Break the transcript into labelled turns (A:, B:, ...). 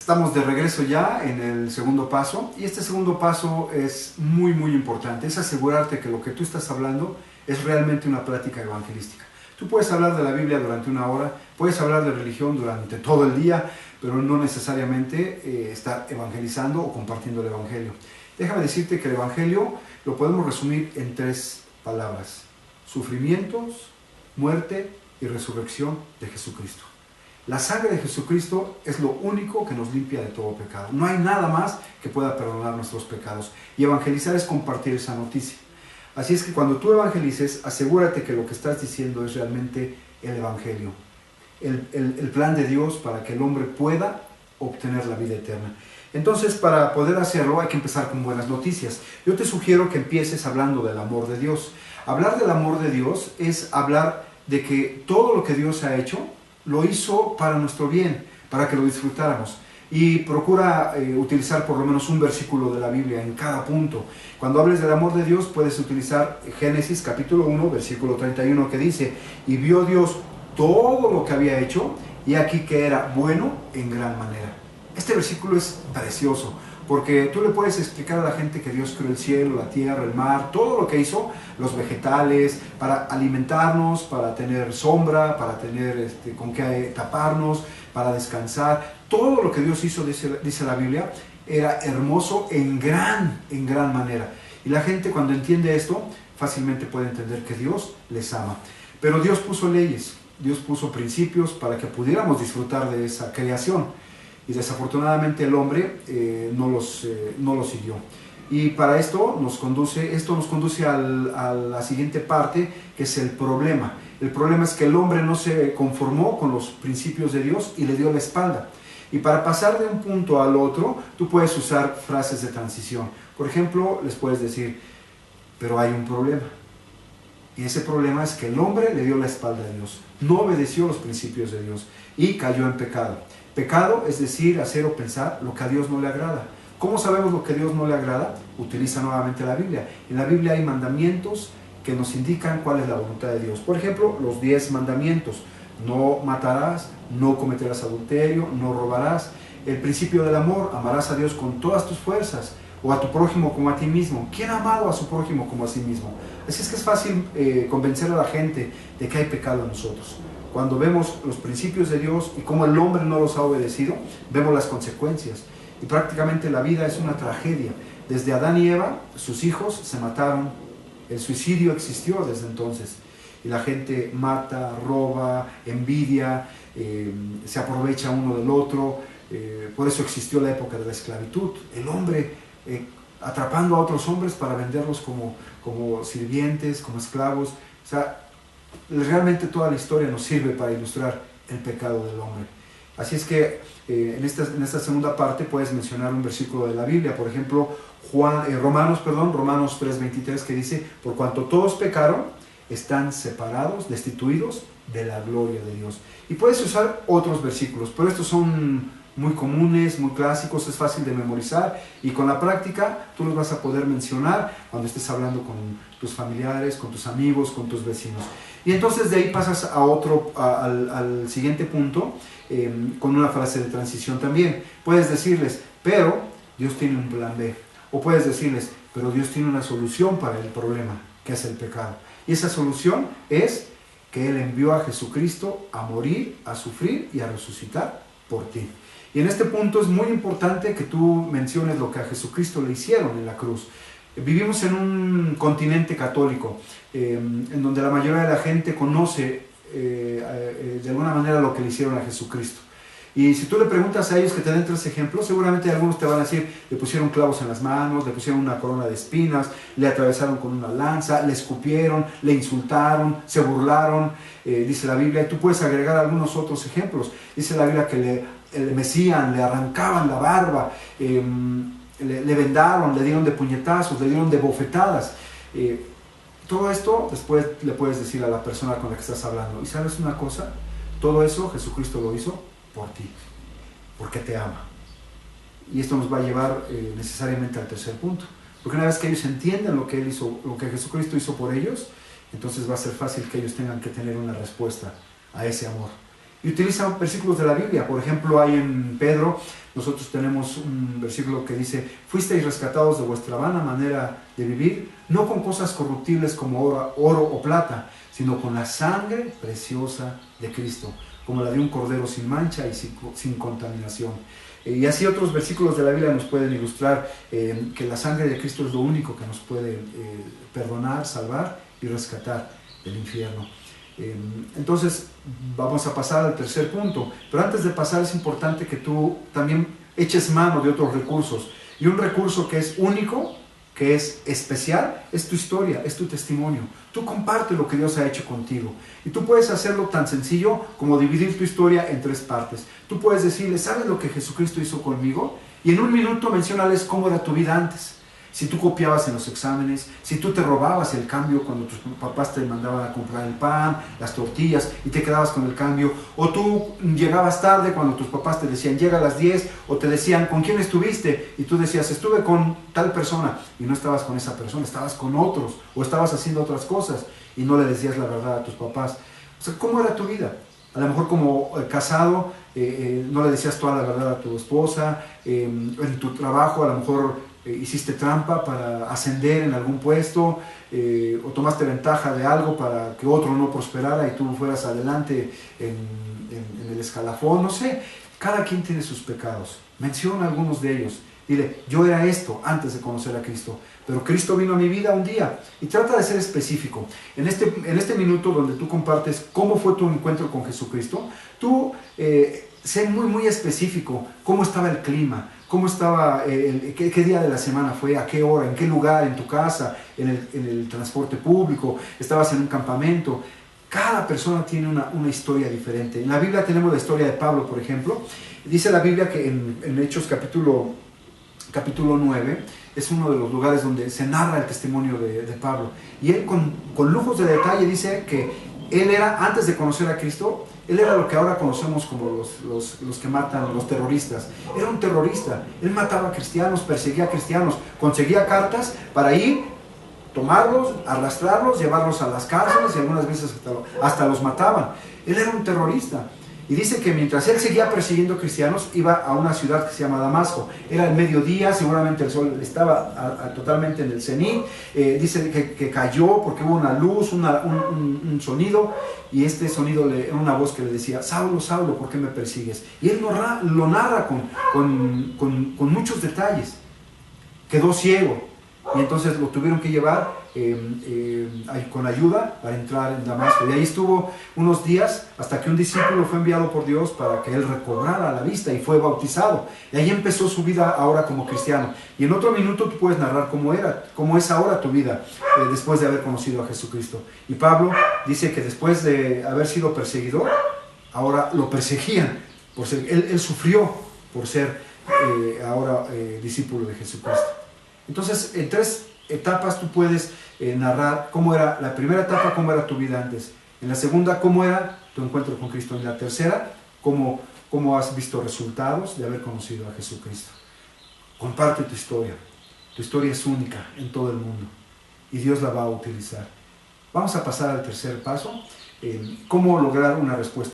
A: Estamos de regreso ya en el segundo paso, y este segundo paso es muy importante, es asegurarte que lo que tú estás hablando es realmente una plática evangelística. Tú puedes hablar de la Biblia durante una hora, puedes hablar de religión durante todo el día, pero no necesariamente estar evangelizando o compartiendo el Evangelio. Déjame decirte que el Evangelio lo podemos resumir en 3 palabras: sufrimientos, muerte y resurrección de Jesucristo. La sangre de Jesucristo es lo único que nos limpia de todo pecado. No hay nada más que pueda perdonar nuestros pecados. Y evangelizar es compartir esa noticia. Así es que cuando tú evangelices, asegúrate que lo que estás diciendo es realmente el Evangelio. El plan de Dios para que el hombre pueda obtener la vida eterna. Entonces, para poder hacerlo hay que empezar con buenas noticias. Yo te sugiero que empieces hablando del amor de Dios. Hablar del amor de Dios es hablar de que todo lo que Dios ha hecho lo hizo para nuestro bien, para que lo disfrutáramos. Y procura utilizar por lo menos un versículo de la Biblia en cada punto. Cuando hables del amor de Dios, puedes utilizar Génesis capítulo 1, versículo 31, que dice: y vio Dios todo lo que había hecho, y aquí que era bueno en gran manera. Este versículo es precioso, porque tú le puedes explicar a la gente que Dios creó el cielo, la tierra, el mar, todo lo que hizo, los vegetales, para alimentarnos, para tener sombra, para tener con qué taparnos, para descansar. Todo lo que Dios hizo, dice la Biblia, era hermoso en gran manera. Y la gente, cuando entiende esto, fácilmente puede entender que Dios les ama. Pero Dios puso leyes, Dios puso principios para que pudiéramos disfrutar de esa creación. Y desafortunadamente el hombre no los siguió. Y para esto nos conduce a la siguiente parte, que es el problema. El problema es que el hombre no se conformó con los principios de Dios y le dio la espalda. Y para pasar de un punto al otro, tú puedes usar frases de transición. Por ejemplo, les puedes decir: pero hay un problema. Y ese problema es que el hombre le dio la espalda a Dios, no obedeció los principios de Dios y cayó en pecado. Pecado es decir, hacer o pensar lo que a Dios no le agrada. ¿Cómo sabemos lo que a Dios no le agrada? Utiliza nuevamente la Biblia. En la Biblia hay mandamientos que nos indican cuál es la voluntad de Dios. Por ejemplo, los 10 mandamientos: no matarás, no cometerás adulterio, no robarás. El principio del amor: amarás a Dios con todas tus fuerzas, o a tu prójimo como a ti mismo. ¿Quién ha amado a su prójimo como a sí mismo? Así es que es fácil convencer a la gente de que hay pecado en nosotros. Cuando vemos los principios de Dios y cómo el hombre no los ha obedecido, vemos las consecuencias. Y prácticamente la vida es una tragedia. Desde Adán y Eva, sus hijos se mataron. El suicidio existió desde entonces. Y la gente mata, roba, envidia, se aprovecha uno del otro. Por eso existió la época de la esclavitud. El hombre atrapando a otros hombres para venderlos como sirvientes, como esclavos. O sea, realmente toda la historia nos sirve para ilustrar el pecado del hombre. Así es que en esta segunda parte puedes mencionar un versículo de la Biblia. Por ejemplo, Romanos 3:23, que dice: por cuanto todos pecaron, están separados, destituidos de la gloria de Dios. Y puedes usar otros versículos, pero estos son muy comunes, muy clásicos, es fácil de memorizar, y con la práctica tú los vas a poder mencionar cuando estés hablando con tus familiares, con tus amigos, con tus vecinos. Y entonces de ahí pasas al siguiente punto, con una frase de transición también. Puedes decirles: pero Dios tiene un plan B. O puedes decirles: pero Dios tiene una solución para el problema, que es el pecado. Y esa solución es que Él envió a Jesucristo a morir, a sufrir y a resucitar por ti. Y en este punto es muy importante que tú menciones lo que a Jesucristo le hicieron en la cruz. Vivimos en un continente católico, en donde la mayoría de la gente conoce de alguna manera lo que le hicieron a Jesucristo. Y si tú le preguntas a ellos que te den 3 ejemplos, seguramente algunos te van a decir: le pusieron clavos en las manos, le pusieron una corona de espinas, le atravesaron con una lanza, le escupieron, le insultaron, se burlaron, dice la Biblia. Y tú puedes agregar algunos otros ejemplos. Dice la Biblia que le mecían, le arrancaban la barba, le vendaron, le dieron de puñetazos, le dieron de bofetadas. Todo esto después le puedes decir a la persona con la que estás hablando: ¿y sabes una cosa? Todo eso Jesucristo lo hizo por ti, porque te ama. Y esto nos va a llevar necesariamente al tercer punto, porque una vez que ellos entiendan lo que Él hizo, lo que Jesucristo hizo por ellos, entonces va a ser fácil que ellos tengan que tener una respuesta a ese amor. y utiliza versículos de la Biblia. Por ejemplo, hay en Pedro, nosotros tenemos un versículo que dice: fuisteis rescatados de vuestra vana manera de vivir, no con cosas corruptibles como oro o plata, sino con la sangre preciosa de Cristo, como la de un cordero sin mancha y sin contaminación. Y así otros versículos de la Biblia nos pueden ilustrar que la sangre de Cristo es lo único que nos puede perdonar, salvar y rescatar del infierno. Entonces vamos a pasar al tercer punto, pero antes de pasar es importante que tú también eches mano de otros recursos, y un recurso que es único, que es especial, es tu historia, es tu testimonio. Tú comparte lo que Dios ha hecho contigo, y tú puedes hacerlo tan sencillo como dividir tu historia en 3 partes. Tú puedes decirle: ¿sabes lo que Jesucristo hizo conmigo? Y en un minuto menciónales cómo era tu vida antes. Si tú copiabas en los exámenes, si tú te robabas el cambio cuando tus papás te mandaban a comprar el pan, las tortillas, y te quedabas con el cambio, o tú llegabas tarde cuando tus papás te decían llega a las 10, o te decían ¿con quién estuviste? Y tú decías estuve con tal persona, y no estabas con esa persona, estabas con otros, o estabas haciendo otras cosas, y no le decías la verdad a tus papás. O sea, ¿cómo era tu vida? A lo mejor como casado, no le decías toda la verdad a tu esposa, en tu trabajo a lo mejor hiciste trampa para ascender en algún puesto, o tomaste ventaja de algo para que otro no prosperara y tú fueras adelante en el escalafón, no sé. Cada quien tiene sus pecados. Menciona algunos de ellos. Dile: yo era esto antes de conocer a Cristo, pero Cristo vino a mi vida un día. Y trata de ser específico. En este minuto donde tú compartes cómo fue tu encuentro con Jesucristo, tú sé muy específico. ¿Cómo estaba el clima? ¿Cómo estaba, qué día de la semana fue? ¿A qué hora? ¿En qué lugar? ¿En tu casa? ¿En el transporte público? ¿Estabas en un campamento? Cada persona tiene una historia diferente. En la Biblia tenemos la historia de Pablo, por ejemplo. Dice la Biblia que en Hechos capítulo 9 es uno de los lugares donde se narra el testimonio de Pablo. Y él con lujos de detalle dice que él era, antes de conocer a Cristo, él era lo que ahora conocemos como los que matan, los terroristas. Era un terrorista. Él mataba a cristianos, perseguía a cristianos, conseguía cartas para ir, tomarlos, arrastrarlos, llevarlos a las cárceles, y algunas veces hasta los mataban. Él era un terrorista. Y dice que mientras él seguía persiguiendo cristianos, iba a una ciudad que se llama Damasco. Era el mediodía, seguramente el sol estaba totalmente en el cenit. Dice que cayó porque hubo una luz, un sonido, y este sonido era una voz que le decía: Saulo, Saulo, ¿por qué me persigues? Y él lo narra con muchos detalles. Quedó ciego, y entonces lo tuvieron que llevar con ayuda para entrar en Damasco. Y ahí estuvo unos días hasta que un discípulo fue enviado por Dios para que él recobrara la vista y fue bautizado. Y ahí empezó su vida ahora como cristiano. Y en otro minuto tú puedes narrar cómo es ahora tu vida después de haber conocido a Jesucristo. Y Pablo dice que después de haber sido perseguidor, ahora lo perseguían. Él sufrió por ser ahora discípulo de Jesucristo. Entonces, en 3 etapas tú puedes narrar cómo era la primera etapa, cómo era tu vida antes. En la segunda, cómo era tu encuentro con Cristo. En la tercera, cómo has visto resultados de haber conocido a Jesucristo. Comparte tu historia. Tu historia es única en todo el mundo y Dios la va a utilizar. Vamos a pasar al tercer paso, cómo lograr una respuesta.